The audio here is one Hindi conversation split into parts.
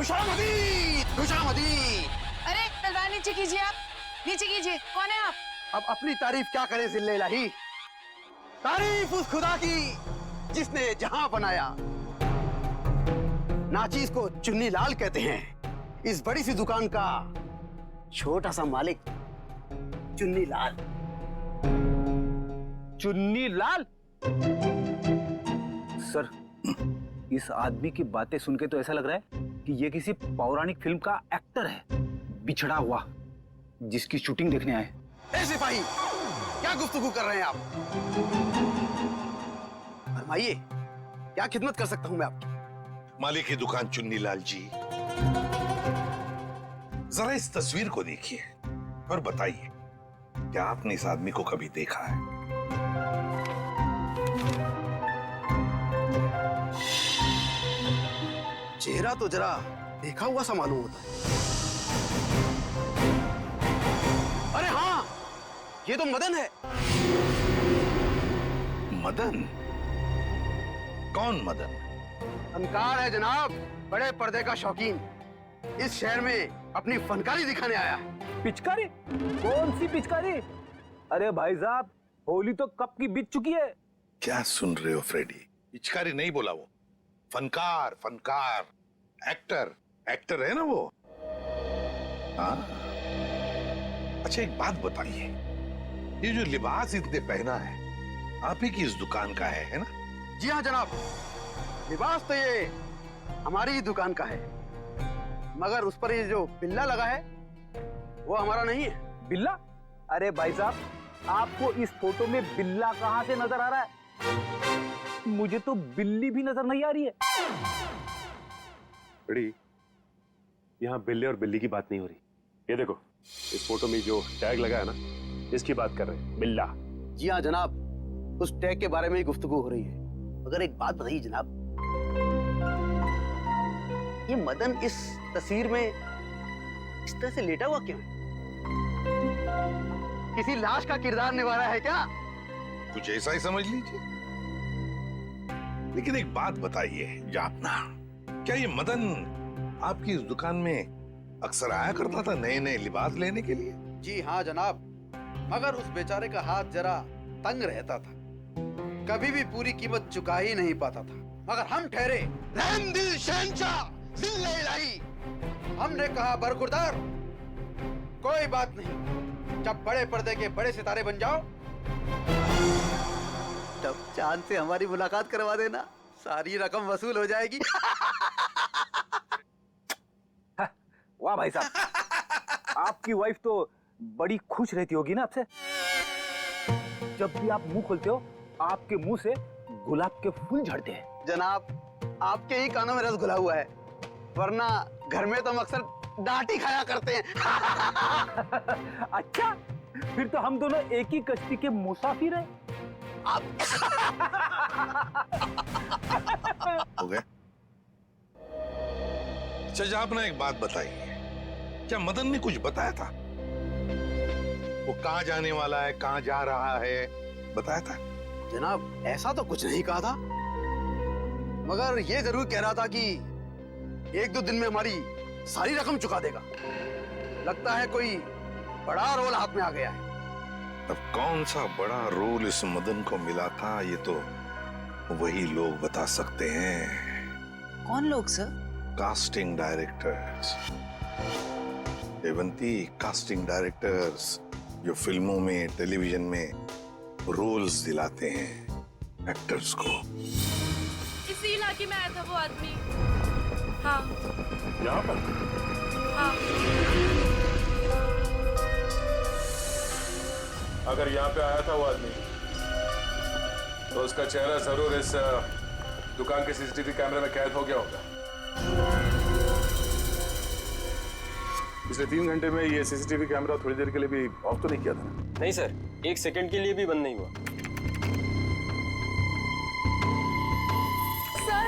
खुशामदीद, खुशामदीद। अरे तलवार नीचे कीजिए, आप नीचे कीजिए। कौन है आप? अब अपनी तारीफ क्या करे जिल्ले इलाही। तारीफ उस खुदा की जिसने जहां बनाया। नाचीज को चुन्नी लाल कहते हैं। इस बड़ी सी दुकान का छोटा सा मालिक चुन्नी लाल। चुन्नी लाल? सर, इस आदमी की बातें सुन के तो ऐसा लग रहा है कि ये किसी पौराणिक फिल्म का एक्टर है, बिछड़ा हुआ, जिसकी शूटिंग देखने आए। ए सिपाही, क्या गुफ्तगू कर रहे हैं आप? फरमाइए, क्या खिदमत कर सकता हूं मैं आपकी? मालिक की दुकान चुन्नी लाल जी, जरा इस तस्वीर को देखिए और बताइए, क्या आपने इस आदमी को कभी देखा है? चेहरा तो जरा देखा हुआ सा मालूम होता है। अरे हाँ, ये तो मदन है। मदन? कौन मदन? फनकार है जनाब, बड़े पर्दे का शौकीन। इस शहर में अपनी फनकारी दिखाने आया है। पिचकारी? कौन सी पिचकारी? अरे भाई साहब, होली तो कब की बीत चुकी है। क्या सुन रहे हो फ्रेडी? पिचकारी नहीं बोला वो, फनकार, फनकार, एक्टर, एक्टर है ना वो। हाँ, अच्छा एक बात बताइए, ये जो लिबास इतने पहना है, आप ही की इस दुकान का है ना? जी हाँ जनाब, लिबास तो ये हमारी ही दुकान का है, मगर उस पर ये जो बिल्ला लगा है वो हमारा नहीं है। बिल्ला? अरे भाई साहब, आपको इस फोटो में बिल्ला कहां से नजर आ रहा है? मुझे तो बिल्ली भी नजर नहीं आ रही है। बड़ी, यहाँ बिल्ले और बिल्ली की बात नहीं हो रही। ये देखो, इस फोटो में जो टैग लगा है ना, इसकी बात कर रहे हैं, बिल्ला। जी हाँ जनाब, उस टैग के बारे में ही गुफ्तगू हो रही है। मगर एक बात बताइए जनाब, ये मदन इस तस्वीर में इस तरह से लेटा हुआ क्यों है? किसी लाश का किरदार निभा रहा है क्या? कुछ ऐसा ही समझ लीजिए। लेकिन एक बात बताइए जापना, क्या ये मदन आपकी इस दुकान में अक्सर आया करता था नए नए लिबास लेने के लिए? जी हाँ जनाब, मगर उस बेचारे का हाथ जरा तंग रहता था, कभी भी पूरी कीमत चुका ही नहीं पाता था। मगर हम ठहरे रहम दिल शहंशाह जिल्ले इलाही। हमने कहा बरखुरदार, कोई बात नहीं, जब बड़े पर्दे के बड़े सितारे बन जाओ तब चांद से हमारी मुलाकात करवा देना, सारी रकम वसूल हो जाएगी। वाह भाई साहब, आपकी वाइफ तो बड़ी खुश रहती होगी ना आपसे। जब भी आप मुंह खोलते हो, आपके मुंह से गुलाब के फूल झड़ते हैं। जनाब, आपके ही कानों में रस घुला हुआ है, वरना घर में तो हम अक्सर डांट ही खाया करते हैं। अच्छा, फिर तो हम दोनों एक ही कश्ती के मुसाफिर हैं। आप हो गए? अच्छा आपने एक बात बताई, क्या मदन ने कुछ बताया था? वो कहाँ जाने वाला है, कहाँ जा रहा है, बताया था? जनाब, ऐसा तो कुछ नहीं कहा था, मगर ये जरूर कह रहा था कि एक दो दिन में हमारी सारी रकम चुका देगा। लगता है कोई बड़ा रोल हाथ में आ गया है। अब कौन सा बड़ा रोल इस मदन को मिला था, ये तो वही लोग बता सकते हैं। कौन लोग sir? Casting directors, Devanti, casting directors जो फिल्मों में, टेलीविजन में रोल्स दिलाते हैं एक्टर्स को। इसी इलाके में आया था वो आदमी। हाँ। यहाँ पर? हाँ। अगर यहाँ पे आया था वो आदमी, तो उसका चेहरा जरूर इस दुकान के सीसीटीवी कैमरे में कैद हो गया होगा। पिछले 3 घंटे में ये सीसीटीवी कैमरा थोड़ी देर के लिए भी ऑफ तो नहीं किया था? नहीं सर, 1 सेकंड के लिए भी बंद नहीं हुआ। सर,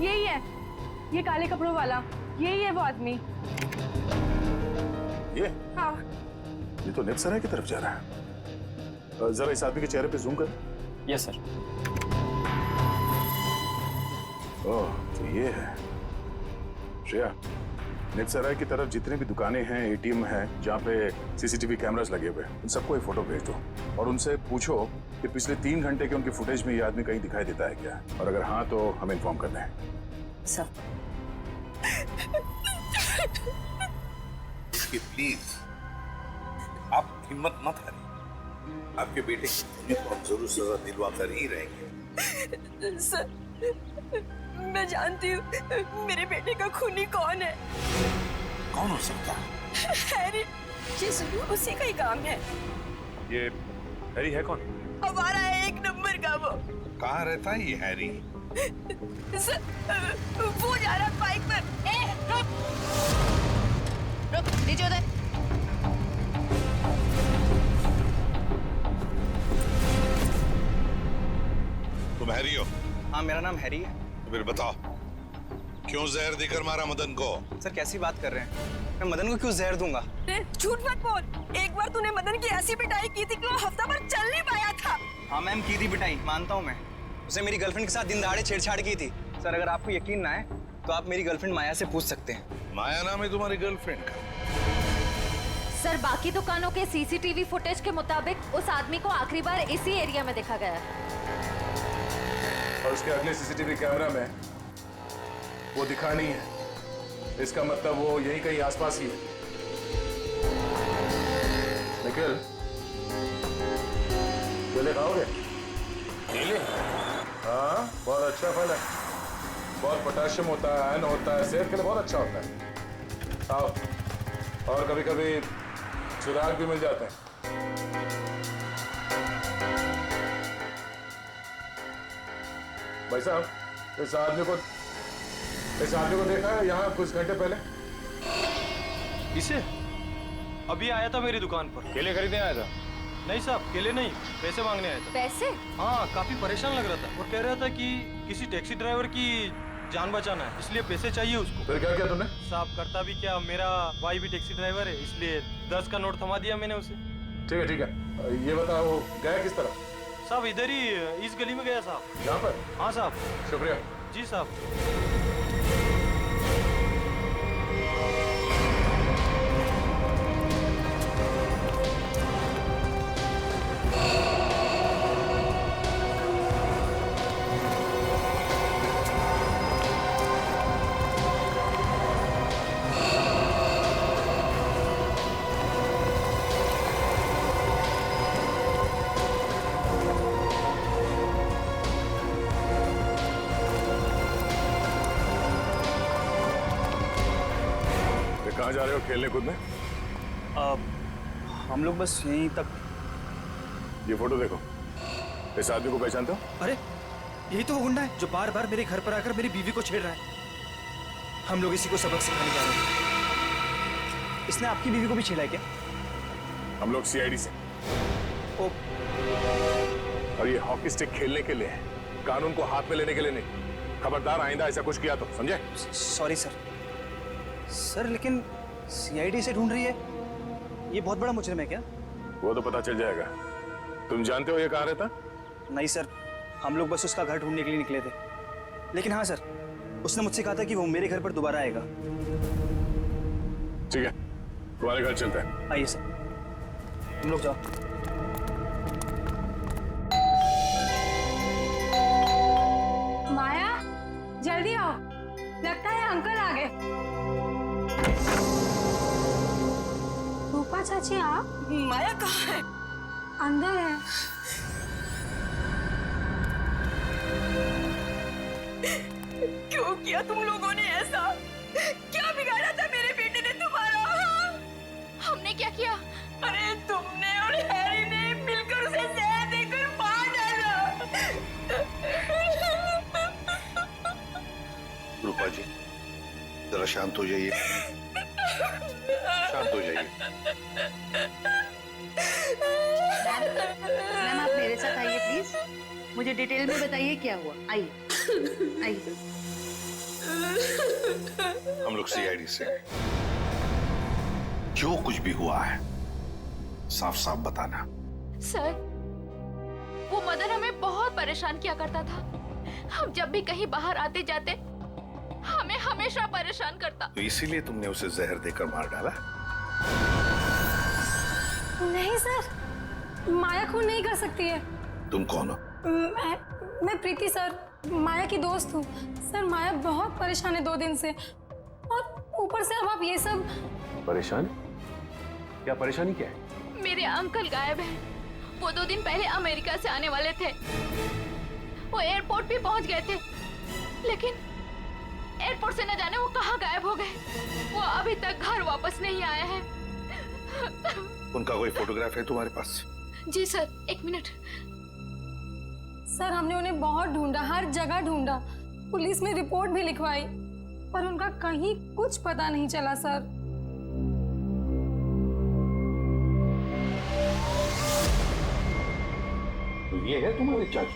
यही है, ये काले कपड़ों वाला, यही है वो आदमी। ये? हाँ। ये तो नेक्स्ट सराय की तरफ जा रहा है। जरा इस आदमी के चेहरे पे जूम कर। Yes sir. ओह, तो ये है। श्रेया, नित्सराय की तरफ जितने भी दुकानें हैं, एटीएम हैं, जहाँ पे सीसीटीवी कैमरास लगे हुए हैं, उन सबको एक फोटो भेज दो और उनसे पूछो कि पिछले 3 घंटे के उनकी फुटेज में ये आदमी कहीं दिखाई देता है क्या, और अगर हाँ तो हमें इन्फॉर्म करना है। सर प्लीज आप हिम्मत मत हारिए, आपके बेटे की तो हम जरूर सजा दिलवा कर ही रहेंगे। सर, मैं जानती हूँ मेरे बेटे का खूनी कौन है। कौन हो सकता है? हैरी, ये जरूर उसी का ही काम है। ये हैरी है कौन? हमारा है 1 नंबर का वो। कहाँ रहता है ये हैरी? सर, वो जा रहा है बाइक पर। रुक, नीचे उतर। तुम हैरी हो? हाँ, मेरा नाम हैरी है। तो फिर बताओ, क्यों जहर देकर मारा मदन को? सर कैसी बात कर रहे हैं? मैं मदन को क्यों जहर दूंगा? झूठ मत बोल। एक बार तूने मदन की ऐसी पिटाई की थी कि वो हफ्ता भर चल नहीं पाया था। हाँ मैम, की थी पिटाई, मानता हूँ मैं। उसे मेरी गर्लफ्रेंड के साथ दिन दहाड़े छेड़छाड़ की थी। सर अगर आपको यकीन ना है तो आप मेरी गर्लफ्रेंड माया से पूछ सकते हैं। माया नाम है तुम्हारी गर्लफ्रेंड का? सर बाकी दुकानों के सीसीटीवी फुटेज के मुताबिक उस आदमी को आखिरी बार इसी एरिया में देखा गया है। और उसके अगले सीसीटीवी कैमरा में वो दिखा नहीं है, इसका मतलब वो यहीं कहीं आसपास ही है। निखिल, केले खाओगे? केले? हाँ, बहुत अच्छा फल है, बहुत पोटेशियम होता है, आयरन होता है, सेहत के लिए बहुत अच्छा होता है। खाओ, और कभी कभी चिराग भी मिल जाते हैं। भाई साहब, इस आदमी को देखा है यहाँ कुछ घंटे पहले? इसे अभी आया था मेरी दुकान पर। केले खरीदने आया था? नहीं साहब, केले नहीं, पैसे मांगने आया था। पैसे? हाँ, काफी परेशान लग रहा था और कह रहा था कि किसी टैक्सी ड्राइवर की जान बचाना है, इसलिए पैसे चाहिए उसको। फिर क्या किया तुमने? साहब करता भी क्या, मेरा भाई भी टैक्सी ड्राइवर है, इसलिए 10 का नोट थमा दिया मैंने उसे। ठीक है, ये बताओ गया किस तरफ? साहब इधर ही इस गली में गया साहब। यहाँ पर? हाँ साहब। शुक्रिया। जी साहब। कहाँ जा रहे हो खेलने कूदने? हम लोग बस यहीं तक। ये फोटो देखो, इस आदमी को पहचानते हो? अरे यही तो वो गुंडा है जो बार बार मेरे घर पर आकर मेरी बीवी को छेड़ रहा है। हम लोग इसी को सबक सिखाने जा रहे हैं। इसने आपकी बीवी को भी छेड़ा है क्या? हम लोग सीआईडी से। ओ, और ये हॉकी स्टिक खेलने के लिए है, कानून को हाथ में लेने के लिए नहीं। खबरदार आइंदा ऐसा कुछ किया तो, समझे? Sorry sir. सर लेकिन सीआईडी से ढूंढ रही है, ये बहुत बड़ा मुजरिम है क्या? वो तो पता चल जाएगा। तुम जानते हो ये कहाँ रहता? नहीं सर, हम लोग बस उसका घर ढूंढने के लिए निकले थे। लेकिन हाँ सर, उसने मुझसे कहा था कि वो मेरे घर पर दोबारा आएगा। ठीक है, तुम्हारे घर चलते हैं। आइए सर, तुम लोग जाओ। माया, जल्दी आओ, लगता है अंकल आ गए। रूपा चाची आप? माया कहाँ है? अंदर है। क्यों किया तुम लोगों ने ऐसा? क्या बिगाड़ा था मेरे बेटे ने तुम्हारा? हमने क्या किया? अरे तुमने और हैरी ने मिलकर उसे जहर देकर मार डाला। रूपा जी, जरा शांत हो जाइए, शांत हो जाइए। मैम आप मेरे साथ आइए प्लीज, मुझे डिटेल में बताइए क्या हुआ। आइए आइए। हम लोग सीआईडी से, जो कुछ भी हुआ है साफ साफ बताना। सर वो मदन हमें बहुत परेशान किया करता था। हम जब भी कहीं बाहर आते जाते हमें हमेशा परेशान करता। तो इसीलिए तुमने उसे जहर देकर मार डाला? नहीं सर, माया खून नहीं कर सकती है। तुम कौन हो? मैं प्रीति सर, माया की दोस्त हूँ। सर माया बहुत परेशान है 2 दिन से, और ऊपर से अब आप ये सब। परेशान? क्या परेशानी क्या है? मेरे अंकल गायब हैं। वो 2 दिन पहले अमेरिका से आने वाले थे। वो एयरपोर्ट भी पहुंच गए थे, लेकिन एयरपोर्ट से न जाने वो कहाँ गायब हो गए। वो अभी तक घर वापस नहीं आए हैं। उनका कोई फोटोग्राफ है तुम्हारे पास? जी सर, 1 मिनट। सर हमने उन्हें बहुत ढूंढा, हर जगह ढूंढा, पुलिस में रिपोर्ट भी लिखवाई, पर उनका कहीं कुछ पता नहीं चला सर। तो ये है तुम्हारे चाचू?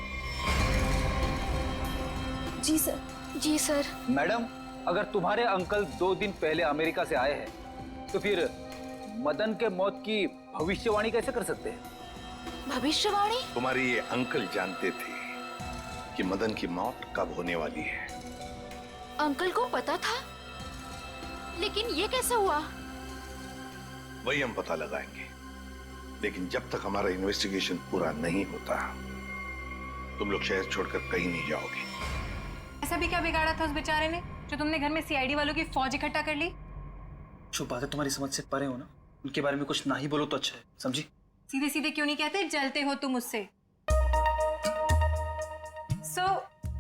जी सर। जी सर। मैडम, अगर तुम्हारे अंकल 2 दिन पहले अमेरिका से आए हैं, तो फिर मदन के मौत की भविष्यवाणी कैसे कर सकते हैं? भविष्यवाणी? तुम्हारे ये अंकल जानते थे कि मदन की मौत कब होने वाली है। अंकल को पता था, लेकिन ये कैसे हुआ? वही हम पता लगाएंगे, लेकिन जब तक हमारा इन्वेस्टिगेशन पूरा नहीं होता, तुम लोग शहर छोड़कर कहीं नहीं जाओगे। ऐसा भी क्या बिगाड़ा था उस बेचारे ने जो तुमने घर में सीआईडी वालों की फौज इकट्ठा कर ली? जो बातें तुम्हारी समझ से परे हो ना, उनके बारे में कुछ ना ही बोलो तो अच्छा है, समझी? सीधे सीधे क्यों नहीं कहते जलते हो तुम उससे?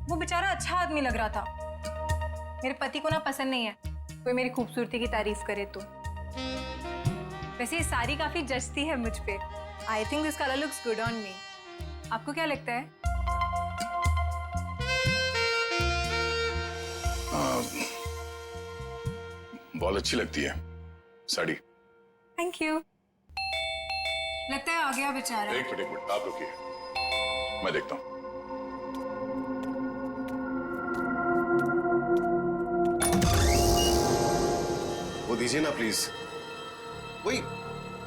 वो बेचारा अच्छा आदमी लग रहा था। मेरे पति को ना पसंद नहीं है कोई मेरी खूबसूरती की तारीफ करे तो। वैसे ये साड़ी काफी जचती है मुझ पे। I think this colour looks good on me. आपको क्या लगता है? बहुत अच्छी लगती है साड़ी। Thank you. लगता है आ गया बेचारा। एक मिनट आप रुकिए, मैं देखता हूं। वो दीजिए ना प्लीज। वही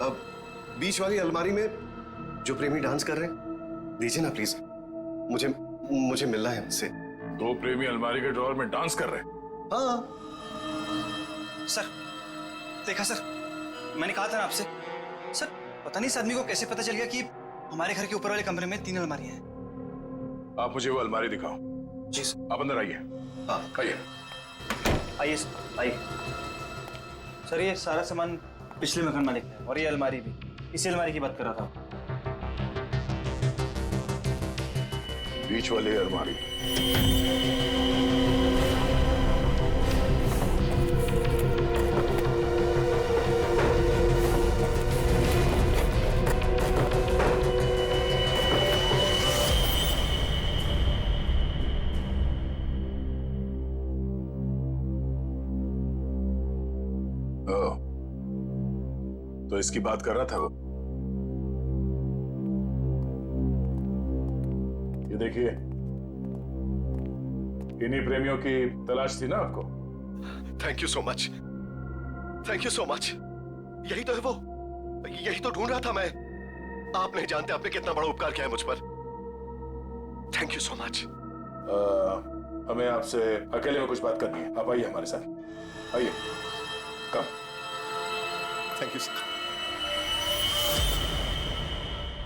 अब बीच वाली अलमारी में जो प्रेमी डांस कर रहे हैं, दीजिए ना प्लीज। मुझे मिलना है उनसे। 2 प्रेमी अलमारी के ड्रॉअर में डांस कर रहे हैं? हाँ सर, देखा सर, मैंने कहा था ना आपसे। सर पता नहीं इस आदमी को कैसे पता चल गया कि हमारे घर के ऊपर वाले कमरे में 3 अलमारियां हैं। आप मुझे वो अलमारी दिखाओ। जी सर। आप अंदर आइए। हाँ आइए। आइए सर, आइए। सर ये सारा सामान पिछले मकान मालिक है, और ये अलमारी भी इसी अलमारी की बात कर रहा था। बीच वाली अलमारी। तो इसकी बात कर रहा था वो। ये देखिए, इन्हीं प्रेमियों की तलाश थी ना आपको? Thank you so much, thank you so much. यही तो है वो, यही तो ढूंढ रहा था मैं। आप नहीं जानते आपने कितना बड़ा उपकार किया है मुझ पर। Thank you so much. हमें आपसे अकेले में कुछ बात करनी है। आप आइए हमारे साथ, आइए। कम। Thank you sir.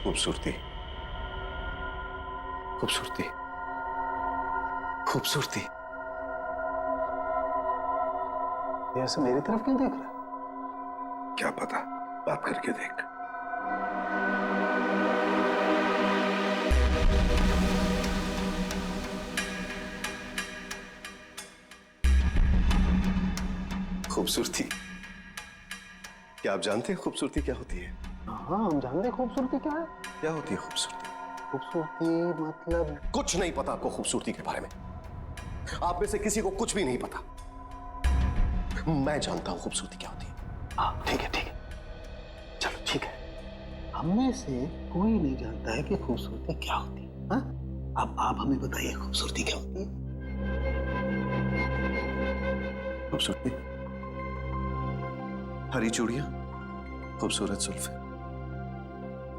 खूबसूरती, खूबसूरती, खूबसूरती। ये ऐसे मेरी तरफ क्यों देख रहा है? क्या पता, बात करके देख। खूबसूरती, क्या आप जानते हैं खूबसूरती क्या होती है? हाँ, हम जानते हैं खूबसूरती क्या है। क्या होती है खूबसूरती? खूबसूरती मतलब कुछ नहीं पता आपको खूबसूरती के बारे में। आप में से किसी को कुछ भी नहीं पता। मैं जानता हूं खूबसूरती क्या होती है। हाँ ठीक है, ठीक है, चलो ठीक है। हम में से कोई नहीं जानता है कि खूबसूरती क्या होती है। हाँ? अब आप हमें बताइए खूबसूरती क्या होती है? खूबसूरती हरी चूड़ियां, खूबसूरत जुल्फे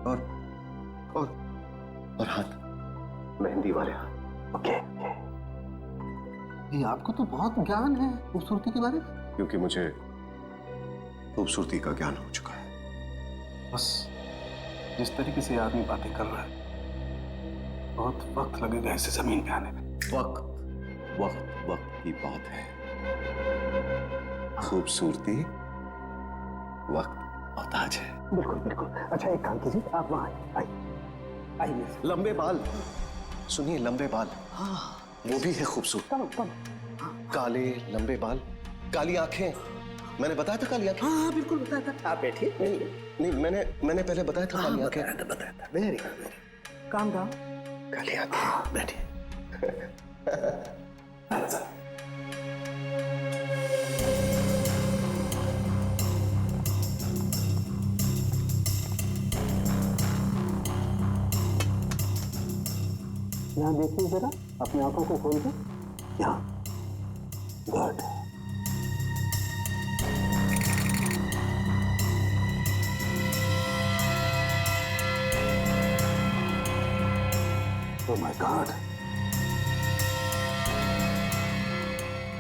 और हाथ, मेहंदी वाले हाथ। ओके, ये आपको तो बहुत ज्ञान है खूबसूरती के बारे में। क्योंकि मुझे खूबसूरती का ज्ञान हो चुका है। बस जिस तरीके से आदमी बातें कर रहा है, बहुत वक्त लगेगा इसे जमीन पे आने में। वक्त वक्त वक्त की बात है। खूबसूरती वक्त मोहताज है। बिल्कुल बिल्कुल। अच्छा एक काम कीजिए, आप वहां आइए। लंबे बाल, सुनिए, लंबे बाल, हाँ वो भी है खूबसूरत। काले लंबे बाल, काली आंखें, मैंने बताया था काली आंखें। हाँ बिल्कुल बताया था। आप बैठिए। नहीं मैंने पहले बताया था काली आंखें। बताया था। Very good, calm down. काली आंखें। बैठिए। यहाँ देखिए जरा, अपनी आंखों को खोल के। यहाँ, गुड। ओह माय गॉड,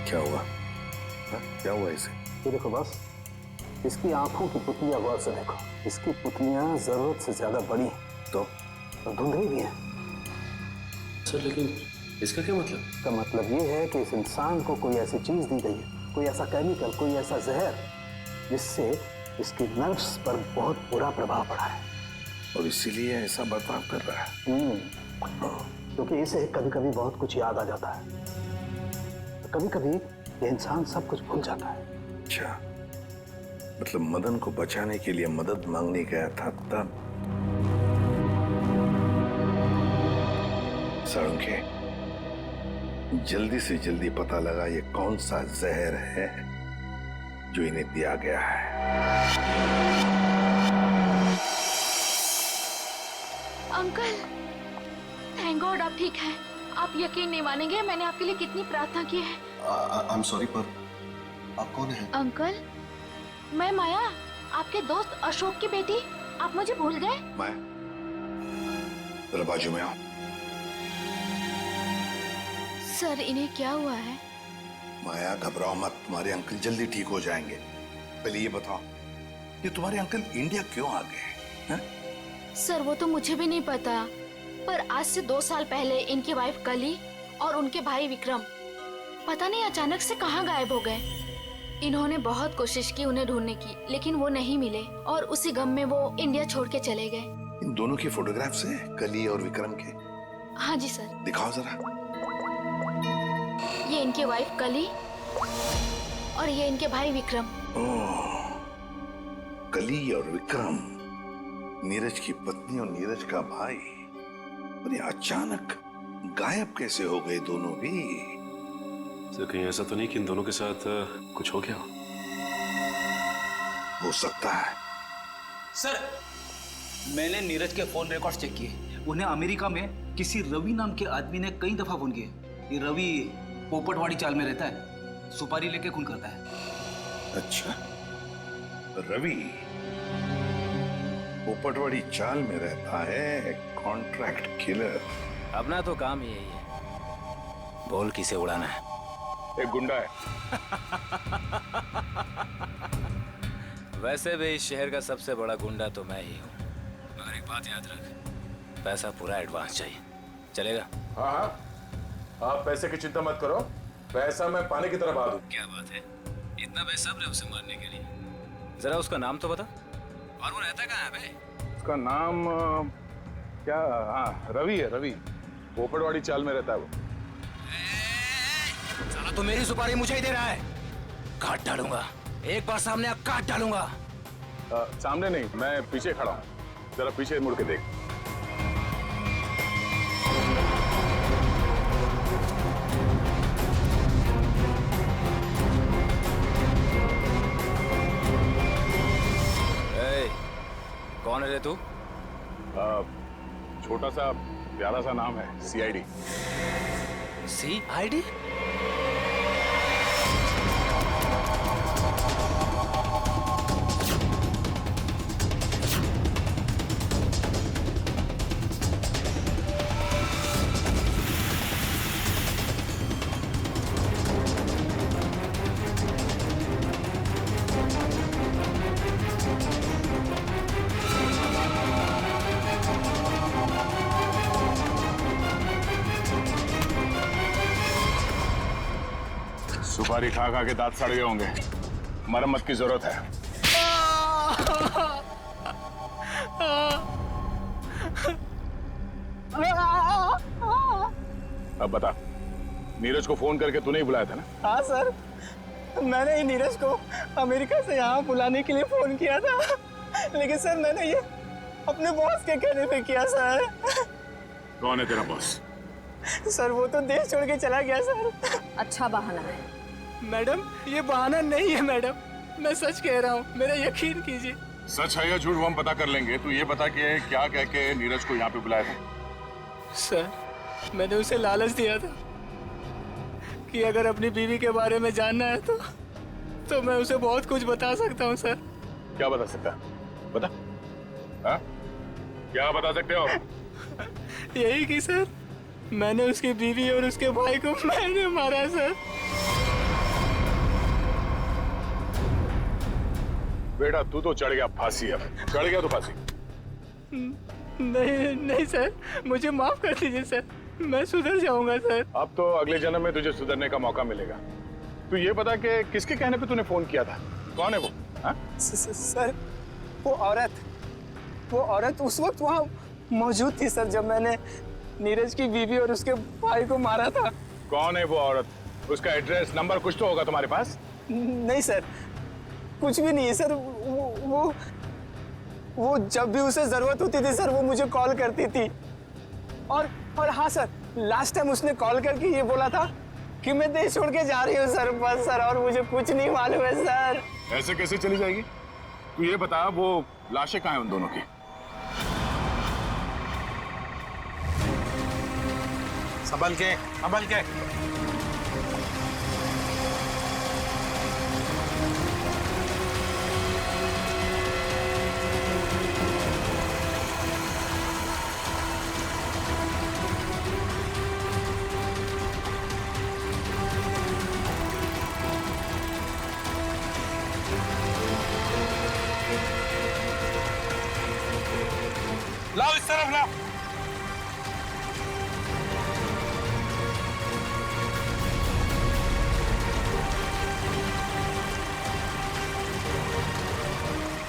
क्या हुआ? हाँ? क्या हुआ इसे? ये देखो बस, इसकी आंखों की पुतलियां गौर से देखो। इसकी पुतलियां जरूरत से ज्यादा बड़ी हैं तो धुंधली भी हैं। सर लेकिन इसका क्या मतलब? इसका मतलब ये है कि इस इंसान को कोई ऐसी चीज दी गई है, कोई ऐसा केमिकल, कोई ऐसा जहर, जिससे इसके नर्व्स पर बहुत बुरा प्रभाव पड़ा है। और इसीलिए ऐसा बर्ताव कर रहा है। क्योंकि इसे कभी कभी बहुत कुछ याद आ जाता है। कभी कभी ये इंसान सब कुछ भूल जाता है। अच्छा, मतलब मदन को बचाने के लिए मदद मांगने गया था तब। साळुंखे, जल्दी से जल्दी पता लगा ये कौन सा जहर है जो इन्हें दिया गया है। अंकल, थैंक गॉड आप ठीक हैं। आप यकीन नहीं मानेंगे मैंने आपके लिए कितनी प्रार्थना की है। आई एम सॉरी, पर आप कौन हैं? अंकल, मैं माया, आपके दोस्त अशोक की बेटी। आप मुझे भूल गए? मैं जरा बाजू में आओ। सर इन्हें क्या हुआ है? माया घबराओ मत, तुम्हारे अंकल जल्दी ठीक हो जाएंगे। पहले ये बताओ, ये तुम्हारे अंकल इंडिया क्यों आ गए हैं? सर वो तो मुझे भी नहीं पता, पर आज से 2 साल पहले इनकी वाइफ कली और उनके भाई विक्रम पता नहीं अचानक से कहाँ गायब हो गए। इन्होंने बहुत कोशिश की उन्हें ढूंढने की, लेकिन वो नहीं मिले और उसी गम में वो इंडिया छोड़ के चले गए। इन दोनों की फोटोग्राफ्स हैं, कली और विक्रम के। हाँ जी सर। दिखाओ जरा। ये इनकी वाइफ कली और ये इनके भाई विक्रम। ओह, कली और विक्रम, नीरज की पत्नी और नीरज का भाई। और ये अचानक गायब कैसे हो गए दोनों भी? सर कहीं ऐसा तो नहीं कि इन दोनों के साथ कुछ हो गया? हो सकता है। सर, मैंने नीरज के फोन रिकॉर्ड्स चेक किए। उन्हें अमेरिका में किसी रवि नाम के आदमी ने कई दफा फोन किए। ये रवि पोपटवाड़ी चाल में रहता है, सुपारी लेके खून करता है। अच्छा, रवि पोपटवाड़ी चाल में रहता है, कॉन्ट्रैक्ट किलर। अपना तो काम ही यही है, बोल किसे उड़ाना है। एक गुंडा है। वैसे भी इस शहर का सबसे बड़ा गुंडा तो मैं ही हूँ। मगर एक बात याद रख, पैसा पूरा एडवांस चाहिए। चलेगा? हाँ हाँ, आप पैसे की चिंता मत करो, पैसा मैं पानी की तरह बहा दूं। क्या बात है, इतना बेसब्र है उसे मारने के लिए। जरा उसका नाम तो बता, और वो रहता कहाँ है बे? उसका नाम क्या? हाँ, रवि है, रवि। पोपटवाड़ी चाल में रहता है वो। साला तो मेरी सुपारी मुझे ही दे रहा है। काट डालूंगा, एक बार सामने आ काट डालूंगा। सामने नहीं, मैं पीछे खड़ा हूँ, जरा पीछे मुड़ के देख। कौन है रे तू? छोटा सा प्यारा सा नाम है, CID। CID? सुपारी खा खा के दांत सड़ गए होंगे, मरम्मत की जरूरत है। अब बता, नीरज को फोन करके तूने ही बुलाया था ना? हाँ सर, मैंने ही नीरज को अमेरिका से यहाँ बुलाने के लिए फोन किया था, लेकिन सर मैंने ये अपने बॉस के कहने पे किया सर। कौन है तेरा बॉस? सर वो तो देश छोड़ के चला गया सर। अच्छा बहाना है। मैडम ये बहाना नहीं है मैडम, मैं सच कह रहा हूँ, मेरा यकीन कीजिए। सच है या झूठ वो हम पता कर लेंगे। तू ये बता कि क्या कह के नीरज को यहाँ पे बुलाया था? सर मैंने उसे लालच दिया था कि अगर अपनी बीवी के बारे में जानना है तो मैं उसे बहुत कुछ बता सकता हूँ सर। क्या बता सकता है? बता। हाँ? क्या बता सकते हो? यही कि सर मैंने उसकी बीवी और उसके भाई को मैंने मारा सर। बेटा तू तो चढ़ गया फांसी, अब चढ़ गया तो फांसी। नहीं सर, मुझे माफ कर दीजिए सर, मैं सुधर जाऊंगा सर। अब तो अगले जन्म में तुझे सुधरने का मौका मिलेगा। तू ये बता कि किसके कहने पे तूने फोन किया था? कौन है वो? हाँ? सर वो औरत उस वक्त वहाँ मौजूद थी सर जब मैंने नीरज की बीवी और उसके भाई को मारा था। कौन है वो औरत? उसका एड्रेस नंबर कुछ तो होगा तुम्हारे पास? नहीं सर, कुछ भी नहीं है सर। वो जब भी उसे जरूरत होती थी सर वो मुझे कॉल करती थी। और हाँ सर, लास्ट टाइम उसने कॉल करके ये बोला था कि मैं देश छोड़ के जा रही हूँ सर, बस सर, और मुझे कुछ नहीं मालूम है सर। ऐसे कैसे चली जाएगी? तू ये बता वो लाशें कहाँ हैं उन दोनों की? संभल के, संभल के। लाओ इस तरफ लाओ।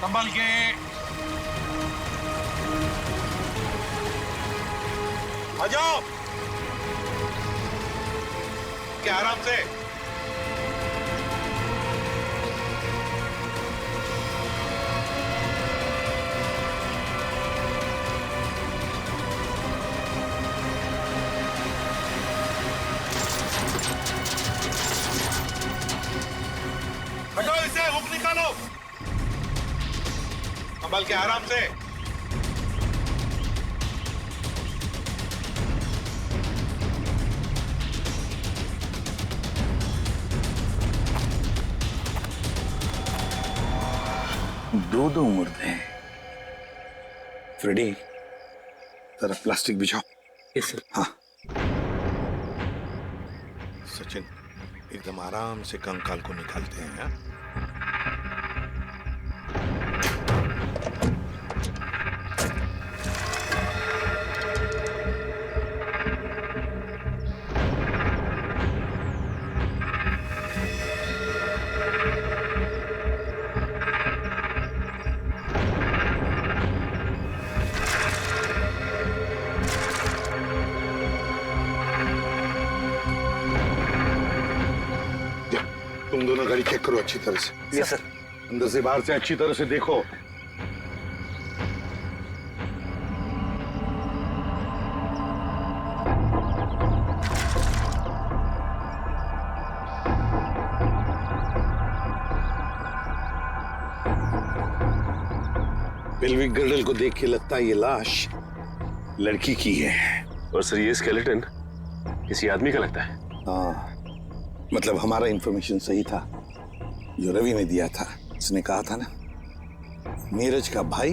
संभल के। आ जाओ क्या, आराम से। हटो इसे, हुक निकालो। संभल के, आराम से। दो मुर्दे हैं। फ्रेडी, जरा प्लास्टिक बिछाओ। Yes sir. हाँ सचिन, एकदम आराम से कंकाल को निकालते हैं। हाँ? तुम दोनों गाड़ी चेक करो अच्छी तरह से। Yes sir. अंदर से बाहर से अच्छी तरह से देखो। पेल्विक गर्डल को देख के लगता है ये लाश लड़की की है। और सर ये स्केलेटन किसी आदमी का लगता है। हाँ, मतलब हमारा इंफॉर्मेशन सही था जो रवि ने दिया था। उसने कहा था ना, नीरज का भाई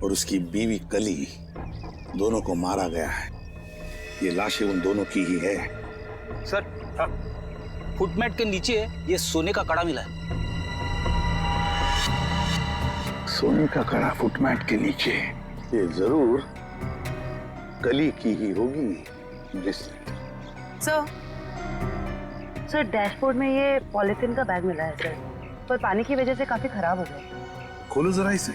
और उसकी बीवी कली दोनों को मारा गया है। ये लाशें उन दोनों की ही है। सर फुटमेट के नीचे ये सोने का कड़ा मिला है। सोने का कड़ा फुटमेट के नीचे? ये जरूर कली की ही होगी। सर, सर डैशबोर्ड में ये पॉलिथीन का बैग मिला है सर, पर पानी की वजह से काफी खराब हो गया। खोलो जरा इसे।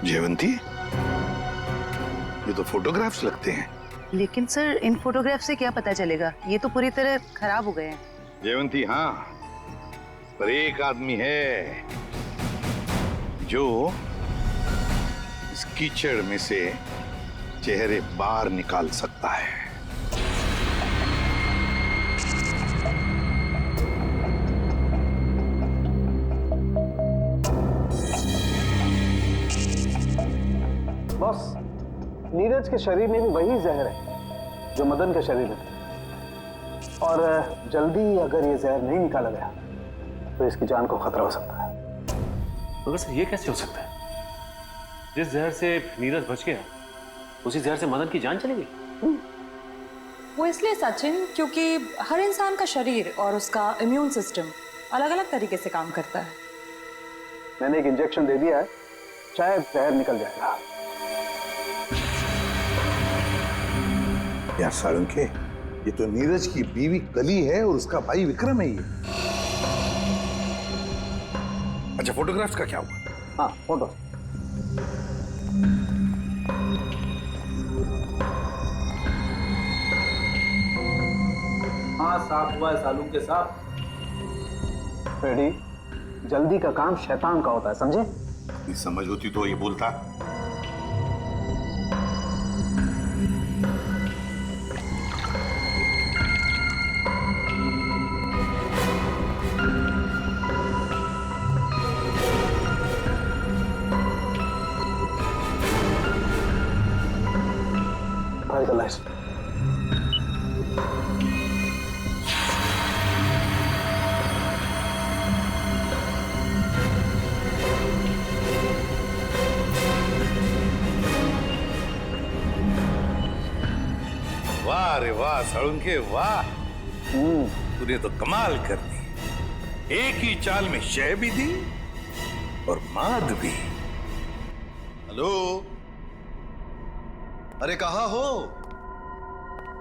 जयवंती, ये तो फोटोग्राफ्स लगते हैं। लेकिन सर इन फोटोग्राफ से क्या पता चलेगा, ये तो पूरी तरह खराब हो गए हैं। जयवंती हाँ, पर एक आदमी है जो इस कीचड़ में से चेहरे बाहर निकाल सकता है। बॉस, नीरज के शरीर में भी वही जहर है जो मदन के शरीर में था, और जल्दी अगर ये जहर नहीं निकाला गया तो इसकी जान को खतरा हो सकता है। मगर सर ये कैसे हो सकता है? जिस जहर से नीरज बच गया उसी जहर से मदन की जान चली गई। वो इसलिए सचिन क्योंकि हर इंसान का शरीर और उसका इम्यून सिस्टम अलग अलग तरीके से काम करता है। मैंने एक इंजेक्शन दे दिया है, शायद जहर निकल जाएगा। यार साळुंखे, ये तो नीरज की बीवी कली है और उसका भाई विक्रम है ये। अच्छा, फोटोग्राफ्स का क्या हुआ? हाँ, फोटो। हाँ, साफ हुआ है सालुंखे साहब। फ्रेडी, जल्दी का काम शैतान का होता है, समझे? ये समझ होती तो ये बोलता। भाई का लाइट। वाह रे वाह साळुंखे वाह, तूने तो कमाल कर दी। एक ही चाल में शय भी दी और माद भी। हेलो, अरे कहाँ हो?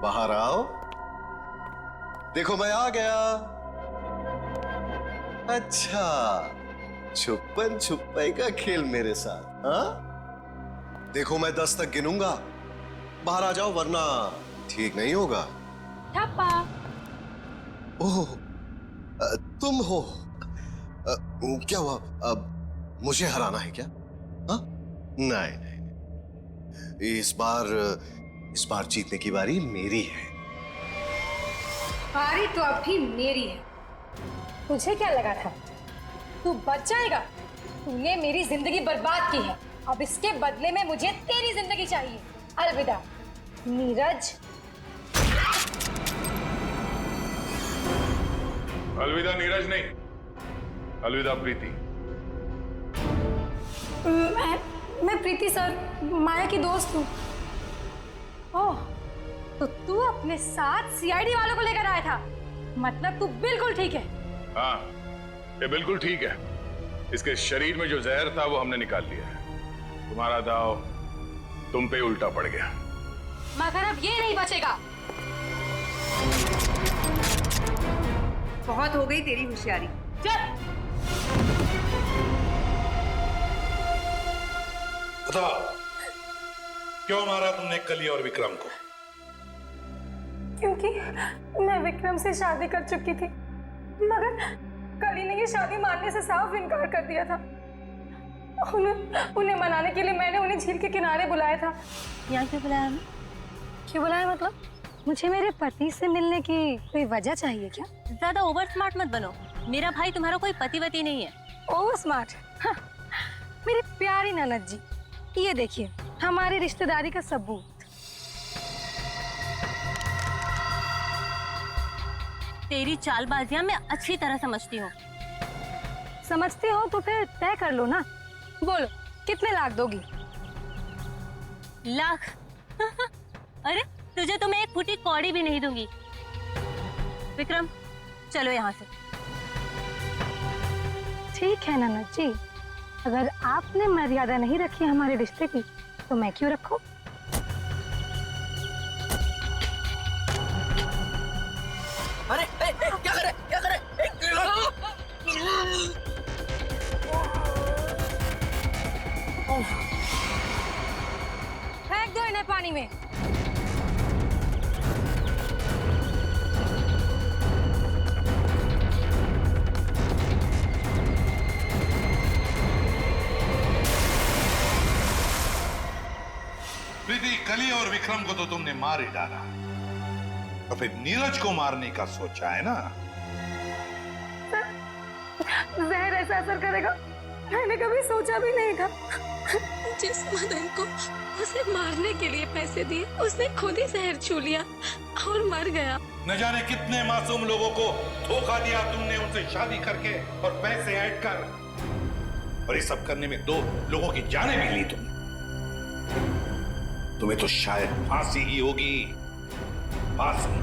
बाहर आओ, देखो मैं आ गया। अच्छा, छुपन छुपाई का खेल मेरे साथ, हाँ? देखो मैं 10 तक गिनूंगा, बाहर आ जाओ वरना ठीक नहीं होगा। ठप्पा। ओह, तुम हो? क्या हुआ? अब मुझे हराना है क्या? हाँ? नहीं नहीं, इस बार जीतने की बारी मेरी है। बारी तो अब भी मेरी है। तुझे क्या लगा था तू बच जाएगा? तूने मेरी जिंदगी बर्बाद की है, अब इसके बदले में मुझे तेरी जिंदगी चाहिए। अलविदा नीरज। अलविदा नीरज नहीं, अलविदा प्रीति। मैं प्रीति सर, माया की दोस्त हूँ। ओह, तो तू अपने साथ सीआईडी वालों को लेकर आया था? मतलब तू बिल्कुल ठीक है? हाँ, ये बिल्कुल ठीक है। इसके शरीर में जो जहर था वो हमने निकाल लिया है। तुम्हारा दाव तुम पे उल्टा पड़ गया। मगर अब ये नहीं बचेगा। बहुत हो गई तेरी होशियारी। चल। बताओ, क्यों मारा तुमने कली और विक्रम को? क्योंकि मैं विक्रम से शादी कर चुकी थी, मगर कली ने ये शादी मानने से साफ इनकार कर दिया था। उन्हें मनाने के लिए मैंने उन्हें झील के किनारे बुलाया था। यहाँ क्यों बुलाया हमें? क्यों बुलाया मतलब? मुझे मेरे पति से मिलने की कोई वजह चाहिए क्या? ज्यादा ओवर स्मार्ट मत बनो, मेरा भाई तुम्हारा कोई पतिवती नहीं है। Over smart? हाँ, मेरी प्यारी ननद जी, ये देखिए हमारी रिश्तेदारी का सबूत। तेरी चालबाजियां मैं अच्छी तरह समझती हूँ। समझती हो तो फिर तय कर लो ना। बोलो कितने लाख दोगी? लाख? अरे तुझे तो मैं एक फूटी कौड़ी भी नहीं दूंगी। विक्रम चलो यहाँ से। ठीक है ननद जी, अगर आपने मर्यादा नहीं रखी हमारे रिश्ते की तो मैं क्यों रखूं? अरे क्या करे क्या करे? फेंक दो इन्हें पानी में। प्रीति, कली और विक्रम को तो तुमने मार ही डाला, तो फिर नीरज को मारने का सोचा है ना? जहर ऐसा असर करेगा मैंने कभी सोचा भी नहीं था। जिस मदन को उसे मारने के लिए पैसे दिए उसने खुद ही जहर छू लिया और मर गया। न जाने कितने मासूम लोगों को धोखा दिया तुमने, उनसे शादी करके और पैसे ऐड कर, और ये सब करने में 2 लोगों की जानें भी ली तुमने। तुम्हें तो शायद फांसी ही होगी, फांसी।